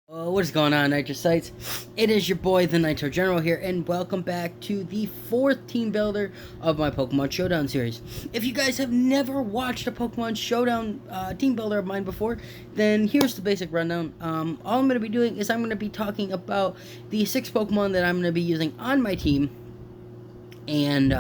What is going on, Nitrosites? It is your boy, the Nitro General here, and welcome back to the 4th team builder of my Pokemon Showdown series. If you guys have never watched a Pokemon Showdown team builder of mine before, then here's the basic rundown. All I'm going to be doing is I'm going to be talking about the 6 Pokemon that I'm going to be using on my team, and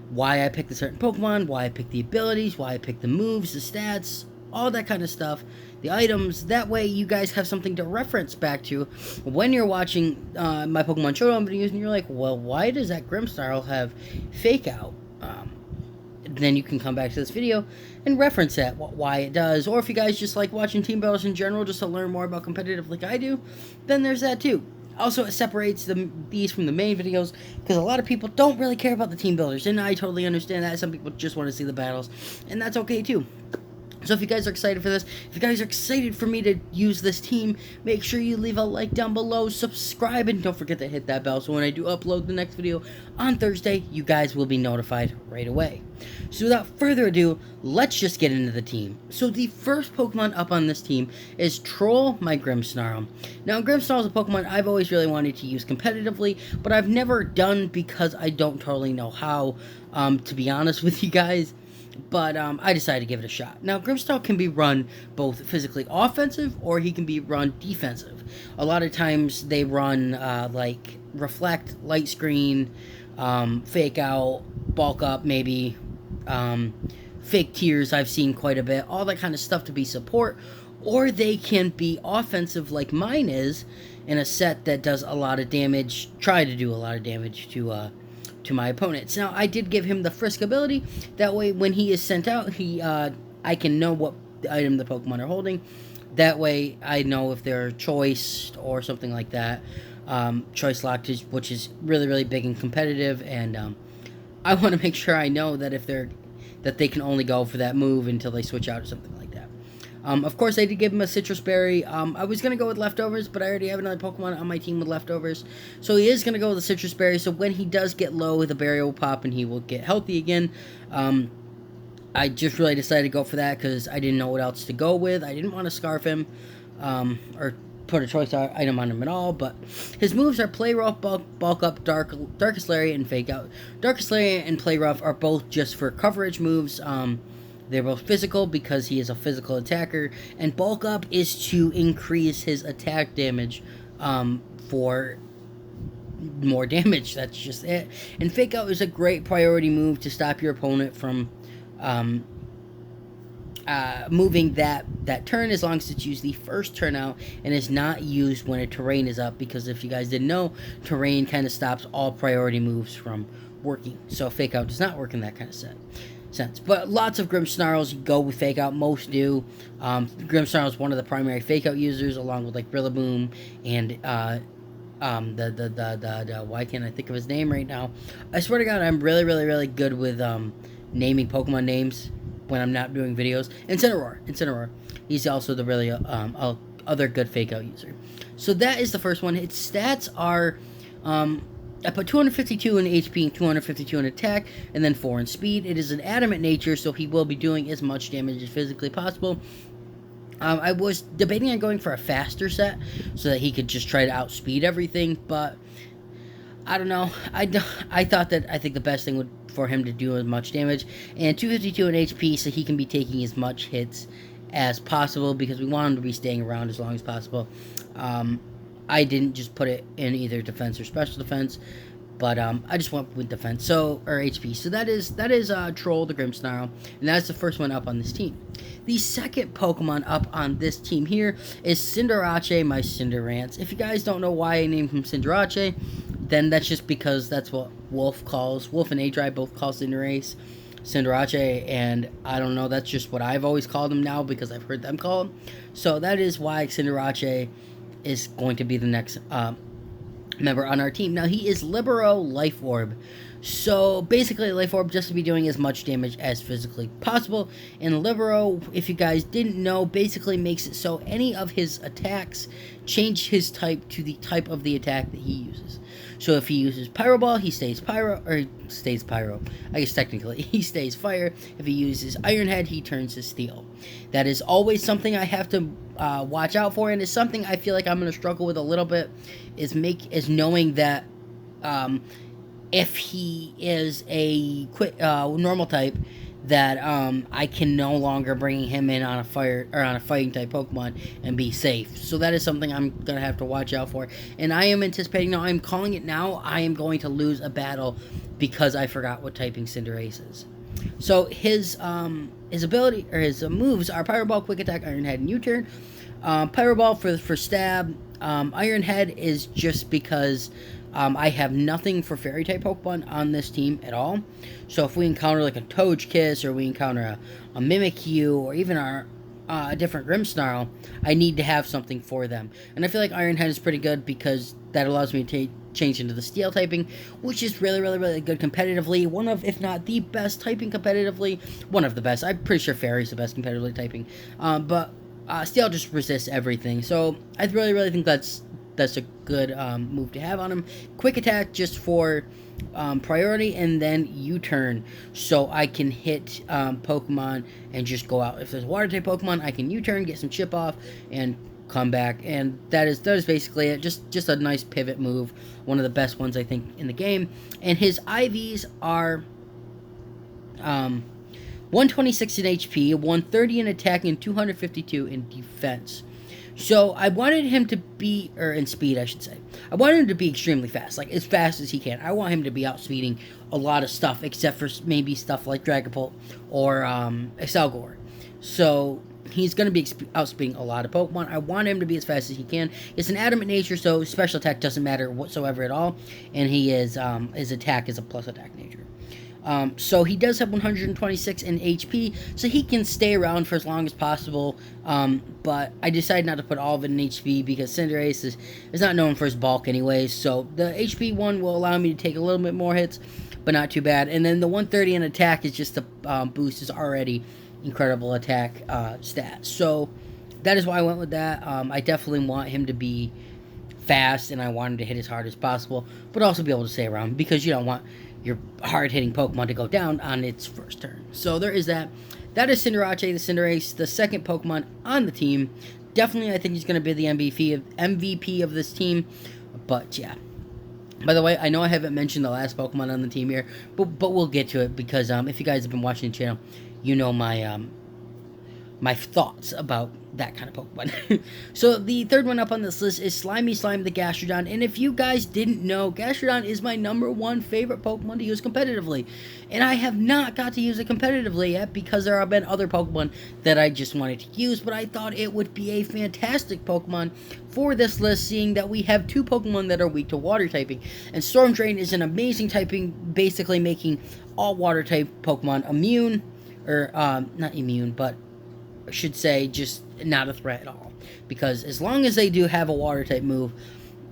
why I picked a certain Pokemon, why I picked the abilities, why I picked the moves, the stats, all that kind of stuff, the items. That way you guys have something to reference back to when you're watching my Pokemon Showdown videos and you're like, well, why does that Grimstar have Fake Out? Then you can come back to this video and reference that, why it does. Or if you guys just like watching team builders in general just to learn more about competitive like I do, then there's that too. Also, it separates these from the main videos because a lot of people don't really care about the team builders, and I totally understand that. Some people just want to see the battles, and that's okay too. So if you guys are excited for this, if you guys are excited for me to use this team, make sure you leave a like down below, subscribe, and don't forget to hit that bell so when I do upload the next video on Thursday, you guys will be notified right away. So without further ado, let's just get into the team. So the first Pokemon up on this team is Troll, my Grimmsnarl. Now, Grimmsnarl is a Pokemon I've always really wanted to use competitively, but I've never done because I don't totally know how, to be honest with you guys. But I decided to give it a shot. Now, Grimstar can be run both physically offensive or he can be run defensive. A lot of times they run like Reflect, Light Screen, Fake Out, Bulk Up maybe, Fake Tears I've seen quite a bit, all that kind of stuff to be support. Or they can be offensive like mine is in a set that does a lot of damage, try to do a lot of damage to my opponents. Now, I did give him the Frisk ability. That way, when he is sent out, I can know what item the Pokemon are holding. That way, I know if they're choiced or something like that. Choice locked, which is really, really big and competitive, and I want to make sure I know that if that they can only go for that move until they switch out or something like that. Of course, I did give him a Citrus Berry. I was going to go with Leftovers, but I already have another Pokemon on my team with Leftovers. So he is going to go with the Citrus Berry. So when he does get low, the berry will pop and he will get healthy again. I just really decided to go for that because I didn't know what else to go with. I didn't want to Scarf him or put a choice item on him at all. But his moves are Play Rough, Bulk Up, Darkest Lariat, and Fake Out. Darkest Lariat and Play Rough are both just for coverage moves. They're both physical because he is a physical attacker, and Bulk Up is to increase his attack damage for more damage. That's just it. And Fake Out is a great priority move to stop your opponent from moving that turn, as long as it's used the first turn out and is not used when a terrain is up, because if you guys didn't know, terrain kind of stops all priority moves from working. So Fake Out does not work in that kind of sense. But lots of Grimmsnarls go with Fake Out. Most do. Grimmsnarl is one of the primary Fake Out users, along with like Rillaboom and why can't I think of his name right now? I swear to God, I'm really, really, really good with naming Pokemon names when I'm not doing videos. Incineroar. He's also the really other good Fake Out user. So that is the first one. Its stats are I put 252 in HP and 252 in attack, and then 4 in speed. It is an adamant nature, so he will be doing as much damage as physically possible. I was debating on going for a faster set so that he could just try to outspeed everything, but I don't know. I think the best thing would for him to do as much damage, and 252 in HP so he can be taking as much hits as possible because we want him to be staying around as long as possible. I didn't just put it in either defense or special defense, but I just went with defense, or HP. So that is Troll, the Grimmsnarl, and that's the first one up on this team. The second Pokemon up on this team here is Cinderache, my Cinderance. If you guys don't know why I named him Cinderache, then that's just because that's what Wolf and Adri both call Cinderace, and I don't know, that's just what I've always called him now because I've heard them call him. So that is why Cinderache is going to be the next member on our team. Now, he is Libero Life Orb. So, basically, Life Orb just to be doing as much damage as physically possible. And Libero, if you guys didn't know, basically makes it so any of his attacks change his type to the type of the attack that he uses. So if he uses Pyro Ball, he stays Pyro, I guess technically, he stays Fire. If he uses Iron Head, he turns to Steel. That is always something I have to watch out for, and it's something I feel like I'm going to struggle with a little bit, is knowing that if he is a normal type, that I can no longer bring him in on a fighting type Pokemon and be safe. So that is something I'm gonna have to watch out for. And I am anticipating now. I'm calling it now. I am going to lose a battle because I forgot what typing Cinderace is. So his ability or his moves are Pyro Ball, Quick Attack, Iron Head, and U-Turn. Pyro Ball for stab. Iron Head is just because I have nothing for Fairy-type Pokemon on this team at all. So if we encounter like a Togekiss, or we encounter a Mimikyu, or even a different Grimstar, I need to have something for them. And I feel like Iron Head is pretty good because that allows me to change into the Steel typing, which is really, really, really good competitively. One of, if not the best typing competitively. One of the best. I'm pretty sure Fairy's the best competitively typing. But Steel just resists everything. So I really, really think that's a good move to have on him. Quick Attack just for priority, and then U-Turn, so I can hit Pokemon and just go out. If there's a Water-type Pokemon, I can U-Turn, get some chip off, and come back. And that is basically it. Just a nice pivot move. One of the best ones, I think, in the game. And his IVs are 126 in HP, 130 in attack, and 252 in defense. So I wanted him to be, or in speed, I should say. I wanted him to be extremely fast, like as fast as he can. I want him to be outspeeding a lot of stuff, except for maybe stuff like Dragapult or Excelgor. So he's going to be outspeeding a lot of Pokemon. I want him to be as fast as he can. It's an adamant nature, so special attack doesn't matter whatsoever at all. And he is his attack is a plus attack nature. So he does have 126 in HP, so he can stay around for as long as possible, but I decided not to put all of it in HP because Cinderace is not known for his bulk anyways, so the HP one will allow me to take a little bit more hits, but not too bad. And then the 130 in attack is just to boost his already incredible attack stat. So that is why I went with that. I definitely want him to be fast, and I want him to hit as hard as possible, but also be able to stay around, because you don't want your hard-hitting Pokemon to go down on its first turn. So there is that. That is Cinderace, the Cinderace, the second Pokemon on the team. Definitely, I think he's going to be the MVP of this team. But, yeah. By the way, I know I haven't mentioned the last Pokemon on the team here, but we'll get to it, because if you guys have been watching the channel, you know my my thoughts about that kind of Pokemon. So the third one up on this list is Slimey Slime, the Gastrodon. And if you guys didn't know, Gastrodon is my #1 favorite Pokemon to use competitively. And I have not got to use it competitively yet because there have been other Pokemon that I just wanted to use. But I thought it would be a fantastic Pokemon for this list, seeing that we have two Pokemon that are weak to water typing. And Storm Drain is an amazing typing, basically making all water type Pokemon immune. Or, not immune, but I should say just not a threat at all, because as long as they do have a water type move,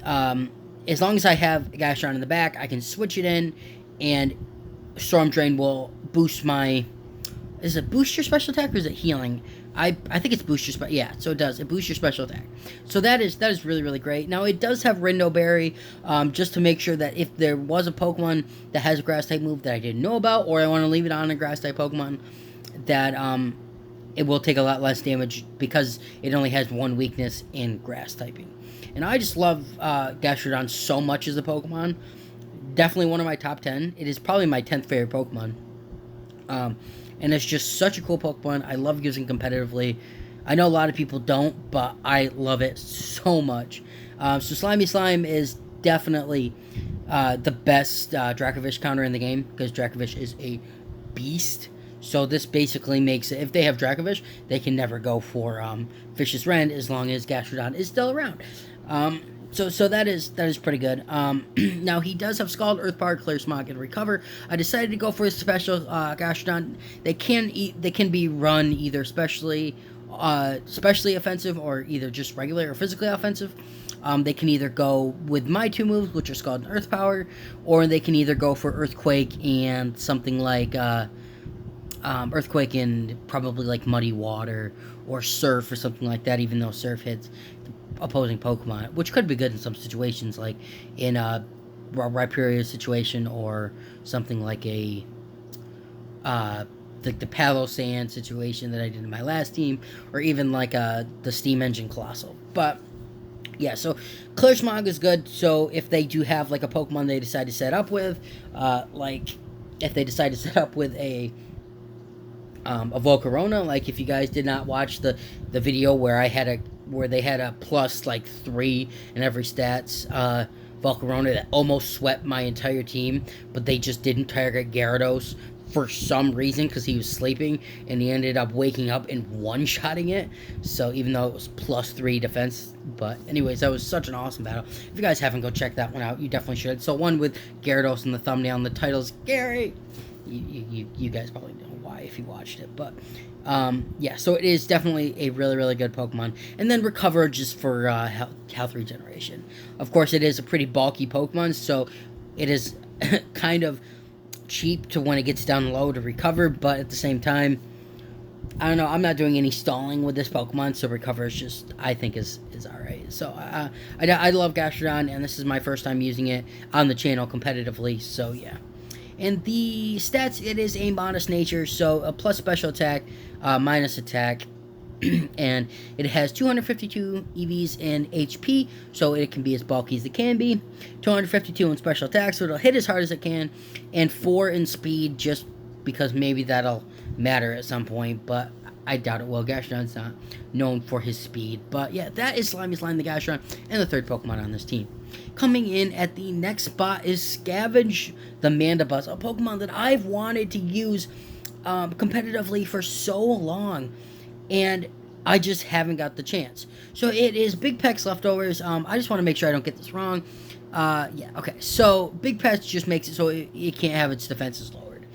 as long as I have Gastrodon in the back, I can switch it in, and Storm Drain will boost my, is it boost your special attack or is it healing? I think it's boost your yeah, so it does. It boosts your special attack. So that is really, really great. Now it does have Rindo Berry, just to make sure that if there was a Pokemon that has a grass type move that I didn't know about, or I want to leave it on a grass type Pokemon, that it will take a lot less damage because it only has one weakness in grass typing. And I just love Gastrodon so much as a Pokemon. Definitely one of my top 10. It is probably my 10th favorite Pokemon. And it's just such a cool Pokemon. I love using competitively. I know a lot of people don't, but I love it so much. So Slimey Slime is definitely the best Dracovish counter in the game, because Dracovish is a beast. So this basically makes it, if they have Dracovish, they can never go for Vicious Rend as long as Gastrodon is still around. So that is pretty good. Now he does have Scald, Earth Power, Clear Smog, and Recover. I decided to go for his special Gastrodon. They can be run either specially offensive, or either just regular or physically offensive. They can either go with my two moves, which are Scald and Earth Power, or they can either go for Earthquake and something like Earthquake and probably like Muddy Water, or Surf or something like that, even though Surf hits the opposing Pokemon, which could be good in some situations, like in a Rhyperior situation, or something like a the Palo Sand situation that I did in my last team, or even like the Steam Engine Colossal. But yeah, so Clear Smog is good. So if they do have like a Pokemon they decide to set up with, like if they decide to set up with a Volcarona, like if you guys did not watch the video where they had a plus like 3 in every stats Volcarona that almost swept my entire team, but they just didn't target Gyarados for some reason because he was sleeping, and he ended up waking up and one-shotting it. So even though it was plus 3 defense, but anyways, that was such an awesome battle. If you guys haven't, go check that one out. You definitely should. So one with Gyarados in the thumbnail and the title's Gary. You guys probably know why if you watched it, but yeah, so it is definitely a really, really good Pokemon. And then Recover just for health regeneration. Of course, it is a pretty bulky Pokemon, so it is kind of cheap to when it gets down low to recover, but at the same time, I don't know, I'm not doing any stalling with this Pokemon, so Recover is just, I think, is alright. So I love Gastrodon, and this is my first time using it on the channel competitively, so yeah. And the stats, it is a modest nature, so a plus special attack, minus attack, and it has 252 EVs in HP, so it can be as bulky as it can be. 252 in special attack, so it'll hit as hard as it can, and 4 in speed, just because maybe that'll matter at some point, but I doubt it will. Gastrodon's not known for his speed. But yeah, that is Slimey Slime, the Gastrodon, and the third Pokemon on this team. Coming in at the next spot is Scavenger, the Mandibuzz, a Pokemon that I've wanted to use competitively for so long, and I just haven't got the chance. So it is Big Peck's Leftovers. I just want to make sure I don't get this wrong. Yeah, okay. So Big Peck just makes it so it can't have its defenses lowered.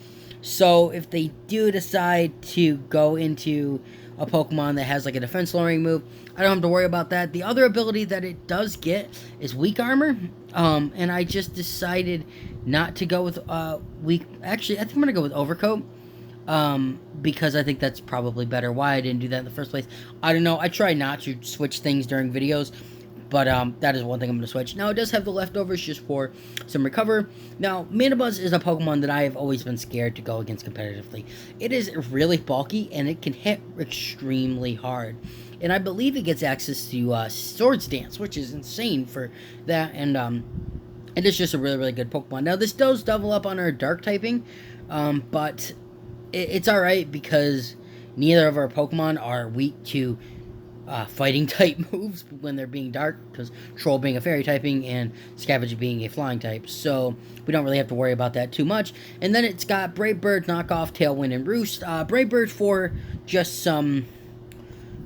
So if they do decide to go into a Pokemon that has like a defense lowering move, I don't have to worry about that. The other ability that it does get is Weak Armor. And I just decided not to go with Weak... Actually, I think I'm going to go with Overcoat. Because I think that's probably better. Why I didn't do that in the first place, I don't know. I try not to switch things during videos, but that is one thing I'm going to switch. Now, it does have the Leftovers just for some recover. Now, Mandibuzz is a Pokemon that I have always been scared to go against competitively. It is really bulky, and it can hit extremely hard. And I believe it gets access to Swords Dance, which is insane for that, and it is just a really, really good Pokemon. Now, this does double up on our Dark typing, but it's alright because neither of our Pokemon are weak to fighting type moves when they're being dark, because Troll being a fairy typing and Scavenger being a flying type, so we don't really have to worry about that too much. And then it's got Brave Bird, Knockoff, Tailwind, and Roost. Brave Bird for just some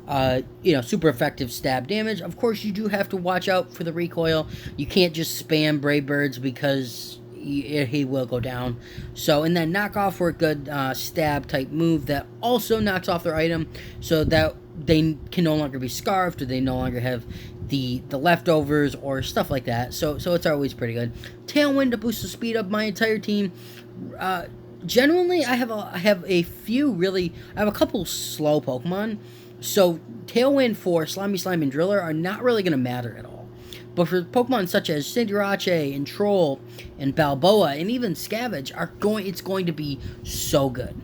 super effective stab damage. Of course, you do have to watch out for the recoil. You can't just spam Brave Birds because he will go down. So, and then Knockoff for a good stab type move that also knocks off their item, so that they can no longer be scarfed, or they no longer have the leftovers or stuff like that. So it's always pretty good. Tailwind to boost the speed of my entire team. Generally, I have a couple slow Pokemon. So Tailwind for Slimey Slime and Driller are not really going to matter at all. But for Pokemon such as Cinderache and Troll and Balboa and even Scavenge it's going to be so good.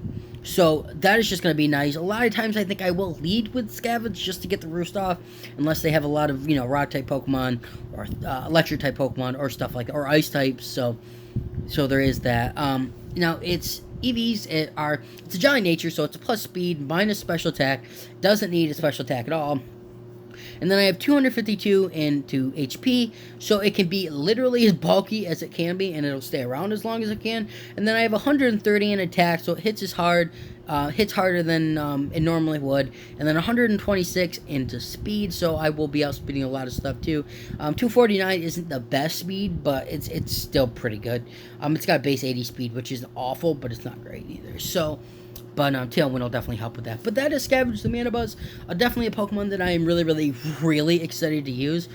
So that is just going to be nice. A lot of times I think I will lead with Scavenge just to get the roost off, unless they have a lot of, rock type Pokemon or electric type Pokemon or stuff like that, or ice types. So there is that. Now it's EVs it's a Jolly Nature, so it's a plus speed minus special attack. Doesn't need a special attack at all. And then I have 252 into HP, so it can be literally as bulky as it can be, and it'll stay around as long as it can. And then I have 130 in attack, so it hits harder than it normally would. And then 126 into speed, so I will be outspeeding a lot of stuff too. 249 isn't the best speed, but it's still pretty good. It's got base 80 speed, which isn't awful, but it's not great either. So... But Tailwind will definitely help with that. But that is Scavenger the Mandibuzz. Definitely a Pokemon that I am really, really, really excited to use.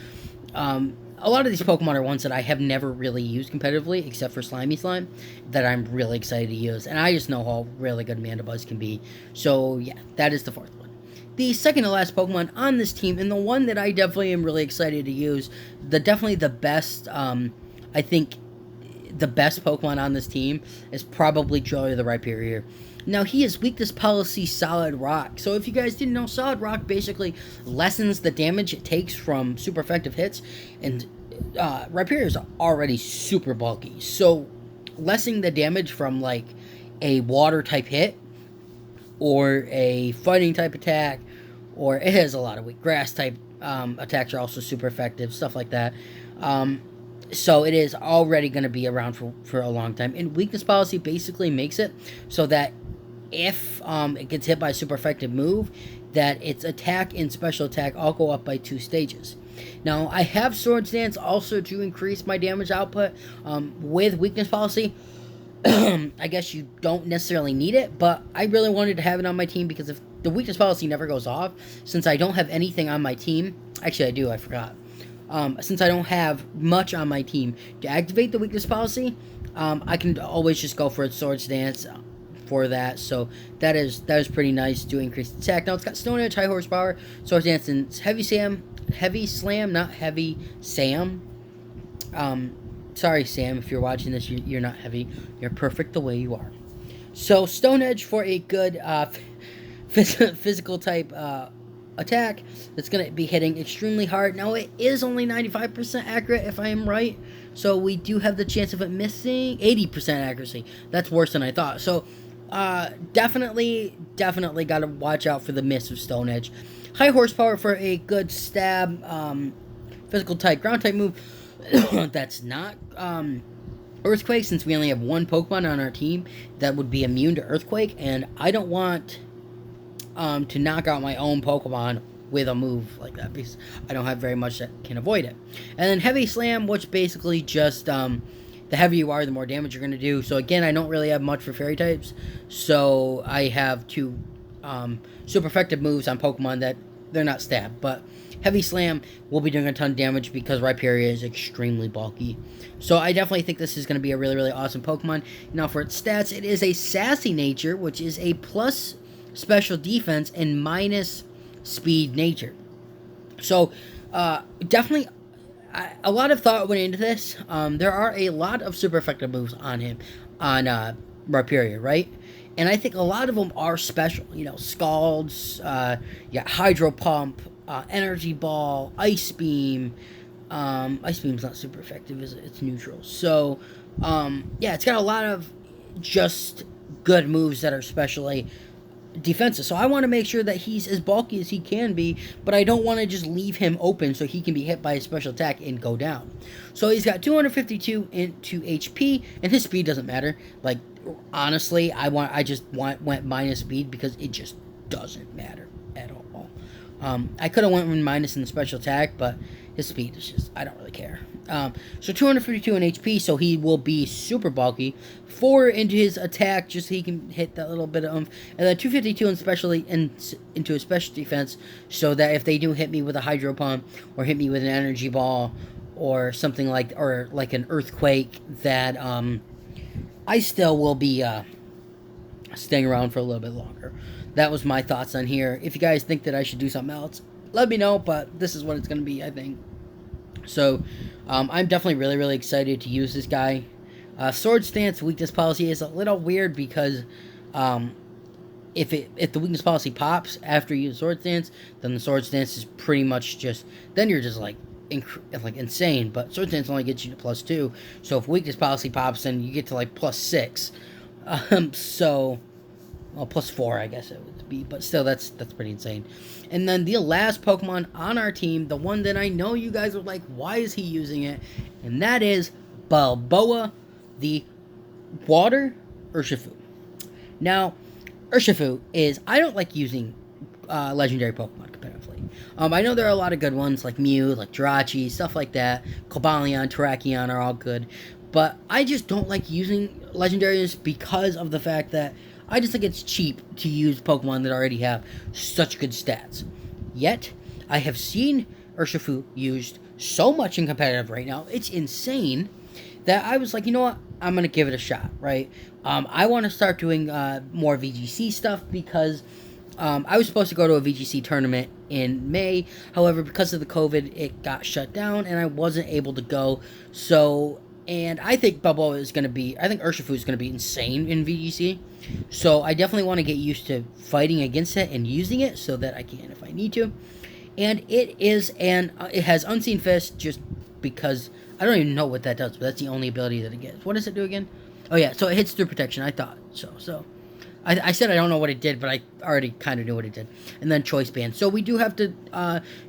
A lot of these Pokemon are ones that I have never really used competitively, except for Slimey Slime, that I'm really excited to use. And I just know how really good Mandibuzz can be. So, yeah, that is the fourth one. The second to last Pokemon on this team, and the one that I definitely am really excited to use, definitely the best, I think, the best Pokemon on this team is probably Driller the Rhyperior. Now, he is weakness policy Solid Rock. So if you guys didn't know, Solid Rock basically lessens the damage it takes from super effective hits. And Rhyperior is already super bulky. So lessening the damage from, like, a water type hit or a fighting type attack, or it has a lot of weak grass type attacks are also super effective, stuff like that. So it is already going to be around for a long time. And weakness policy basically makes it so that if it gets hit by a super effective move, that its attack and special attack all go up by 2 stages. Now, I have Swords Dance also to increase my damage output with weakness policy. I guess you don't necessarily need it, but I really wanted to have it on my team because if the weakness policy never goes off, since I don't have anything on my team, actually I do, I forgot. Since I don't have much on my team to activate the weakness policy, I can always just go for a Swords Dance for that. So that is pretty nice to increase the attack. Now it's got Stone Edge, High Horsepower, Swords Dance, and Heavy Slam, not Heavy Sam. Sorry, Sam, if you're watching this, you're not heavy. You're perfect the way you are. So Stone Edge for a good physical type attack that's going to be hitting extremely hard. Now, it is only 95% accurate, if I am right. So we do have the chance of it missing 80% accuracy. That's worse than I thought. So definitely got to watch out for the miss of Stone Edge. High Horsepower for a good stab physical type ground type move. That's not Earthquake, since we only have one Pokemon on our team that would be immune to Earthquake, and I don't want to knock out my own Pokemon with a move like that because I don't have very much that can avoid it. And then Heavy Slam, which basically just the heavier you are, the more damage you're going to do. So again, I don't really have much for fairy types, so I have 2 super effective moves on Pokemon that they're not stab, but Heavy Slam will be doing a ton of damage because Rhyperior is extremely bulky. So I definitely think this is going to be a really, really awesome Pokemon. Now for its stats, it is a Sassy Nature, which is a plus special defense and minus speed nature. So definitely a lot of thought went into this. There are a lot of super effective moves on him, on Rhyperior, right? And I think a lot of them are special. You know, Scalds, Hydro Pump, Energy Ball, Ice Beam. Ice Beam's not super effective, is it? It's neutral. So, it's got a lot of just good moves that are specially defensive. So I want to make sure that he's as bulky as he can be, but I don't want to just leave him open so he can be hit by a special attack and go down. So he's got 252 into HP, and his speed doesn't matter. Like, honestly, I just went minus speed because it just doesn't matter at all. I could have went with minus in the special attack, but his speed is just, I don't really care. So 252 in HP, so he will be super bulky. 4 into his attack, just so he can hit that little bit of oomph. And then 252 into his special defense, so that if they do hit me with a Hydro Pump, or hit me with an Energy Ball, or something like, or like an Earthquake, that I still will be staying around for a little bit longer. That was my thoughts on here. If you guys think that I should do something else, let me know, but this is what it's going to be, I think. So, I'm definitely really, really excited to use this guy. Sword Stance weakness policy is a little weird because if the weakness policy pops after you use Sword Stance, then the Sword Stance is pretty much just, then you're just like insane. But Sword Stance only gets you to +2, so if weakness policy pops, then you get to like +6. Well, +4, I guess it would be, but still, that's pretty insane. And then the last Pokemon on our team, the one that I know you guys are like, why is he using it? And that is Balboa, the Water Urshifu. Now, Urshifu is, I don't like using legendary Pokemon competitively. I know there are a lot of good ones, like Mew, like Jirachi, stuff like that. Cobalion, Terrakion are all good. But I just don't like using legendaries because of the fact that I just think it's cheap to use Pokemon that already have such good stats. Yet, I have seen Urshifu used so much in competitive right now, it's insane, that I was like, you know what, I'm going to give it a shot, right? I want to start doing more VGC stuff because I was supposed to go to a VGC tournament in May. However, because of the COVID, it got shut down, and I wasn't able to go. So And I think Balboa is going to be, I think Urshifu is going to be insane in VGC. So I definitely want to get used to fighting against it and using it so that I can if I need to. And it has Unseen Fist just because, I don't even know what that does, but that's the only ability that it gets. What does it do again? Oh yeah, so it hits through protection, I thought. So I said I don't know what it did, but I already kind of knew what it did. And then Choice Band. So we do have to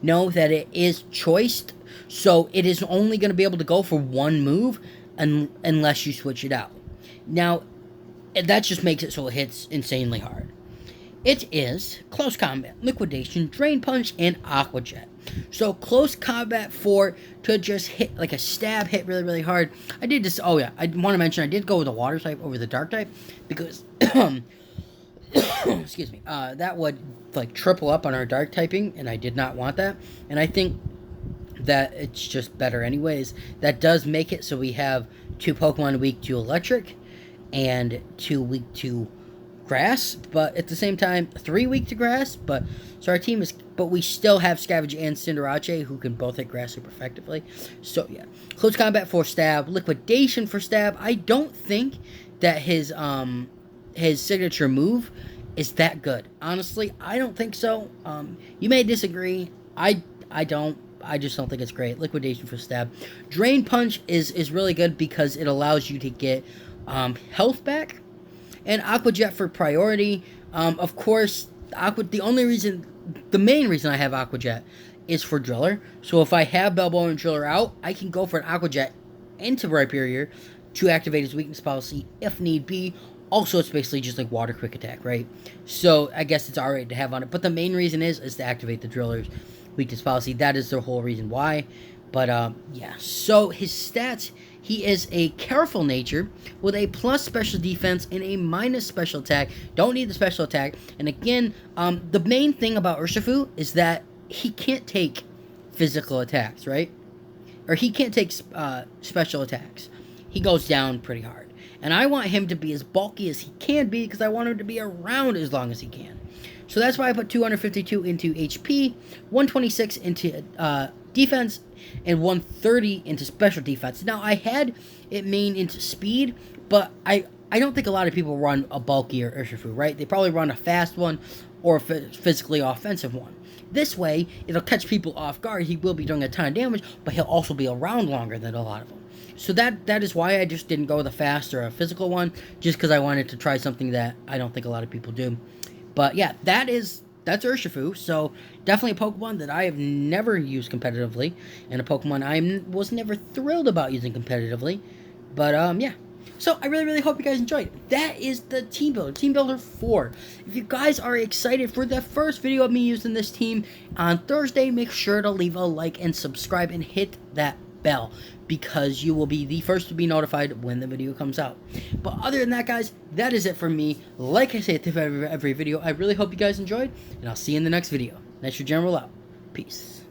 know that it is choiced. So it is only going to be able to go for one move unless you switch it out. Now, that just makes it so it hits insanely hard. It is Close Combat, Liquidation, Drain Punch, and Aqua Jet. So Close Combat to just hit, like a stab, hit really, really hard. I did this, oh yeah, I want to mention I did go with the Water type over the Dark type, because, excuse me, that would, like, triple up on our Dark typing, and I did not want that. And I think that it's just better anyways. That does make it so we have 2 Pokemon weak to Electric, and 2 weak to Grass, but at the same time 3 weak to Grass, but we still have Scavenger and Cinderache who can both hit Grass super effectively. So yeah, Close Combat for Stab, Liquidation for Stab. I don't think that his signature move is that good. Honestly, I don't think so. You may disagree. I don't. I just don't think it's great. Liquidation for Stab. Drain Punch is really good because it allows you to get health back. And Aqua Jet for priority. Of course, the main reason I have Aqua Jet is for Driller. So if I have Balboa and Driller out, I can go for an Aqua Jet into Rhyperior to activate his weakness policy if need be. Also, it's basically just like Water Quick Attack, right? So I guess it's alright to have on it. But the main reason is to activate the Driller's weakness policy. That is the whole reason why. But yeah, so his stats, he is a Careful Nature with a plus special defense and a minus special attack. Don't need the special attack. And again, the main thing about Urshifu is that he can't take physical attacks, right? Or he can't take special attacks. He goes down pretty hard. And I want him to be as bulky as he can be because I want him to be around as long as he can. So that's why I put 252 into HP, 126 into defense, and 130 into special defense. Now, I had it main into speed, but I don't think a lot of people run a bulkier Urshifu, right? They probably run a fast one or a physically offensive one. This way, it'll catch people off guard. He will be doing a ton of damage, but he'll also be around longer than a lot of them. So that is why I just didn't go with a fast or a physical one, just because I wanted to try something that I don't think a lot of people do. But yeah, that's Urshifu, so definitely a Pokemon that I have never used competitively, and a Pokemon I was never thrilled about using competitively. But yeah, so I really, really hope you guys enjoyed it. That is the Teambuilder 4. If you guys are excited for the first video of me using this team on Thursday, make sure to leave a like and subscribe and hit that bell, because you will be the first to be notified when the video comes out. But other than that, guys, that is it for me. Like I say at the end of every video, I really hope you guys enjoyed, and I'll see you in the next video. Nitro General out. Peace.